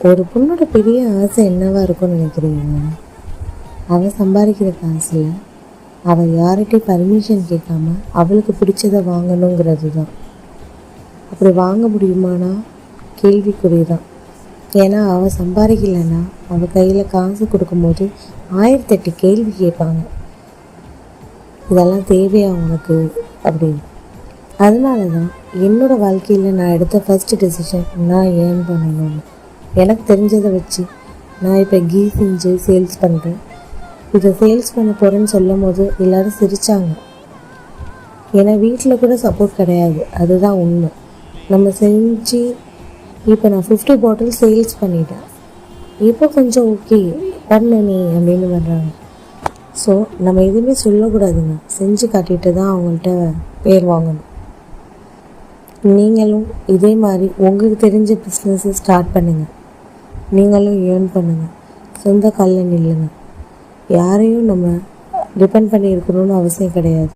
ஒரு பொண்ணோட பெரிய ஆசை என்னவா இருக்கும்னு நினைக்கிறீங்க? அவள் சம்பாதிக்கிற காசில் அவள் யார்கிட்டையும் பர்மிஷன் கேட்காம அவளுக்கு பிடிச்சதை வாங்கணுங்கிறது தான். அப்படி வாங்க முடியுமானா கேள்விக்குறி தான். ஏன்னா அவள் சம்பாதிக்கலைன்னா அவள் கையில் காசு கொடுக்கும்போது 1008 கேள்வி கேட்பாங்க. இதெல்லாம் தேவையா உனக்கு அப்படின்னு. அதனால தான் என்னோடய வாழ்க்கையில் நான் எடுத்த ஃபஸ்ட்டு டெசிஷன் நான் ஏர்ன் பண்ணணும்னு. எனக்கு தெரிஞ்சதை வச்சு நான் இப்போ கீ செஞ்சு சேல்ஸ் பண்ணுறேன். இதை சேல்ஸ் பண்ண போகிறேன்னு சொல்லும் போது எல்லோரும் சிரித்தாங்க. ஏன்னா வீட்டில் கூட சப்போர்ட் கிடையாது. அதுதான் உண்மை. நம்ம செஞ்சு இப்போ நான் 50 பாட்டில் சேல்ஸ் பண்ணிட்டேன். இப்போ கொஞ்சம் ஓகே பண்ண நீ அப்படின்னு பண்ணுறாங்க. ஸோ நம்ம எதுவுமே சொல்லக்கூடாதுங்க, செஞ்சு காட்டிட்டு தான் அவங்கள்ட்ட பேர் வாங்கணும். நீங்களும் இதே மாதிரி உங்களுக்கு தெரிஞ்ச பிஸ்னஸை ஸ்டார்ட் பண்ணுங்கள். நீங்களும் ஏர்ன் பண்ணுங்கள். சொந்த காலில் நில்லுங்க. யாரையும் நம்ம டிபெண்ட் பண்ணி இருக்கணும்னு அவசியம் கிடையாது.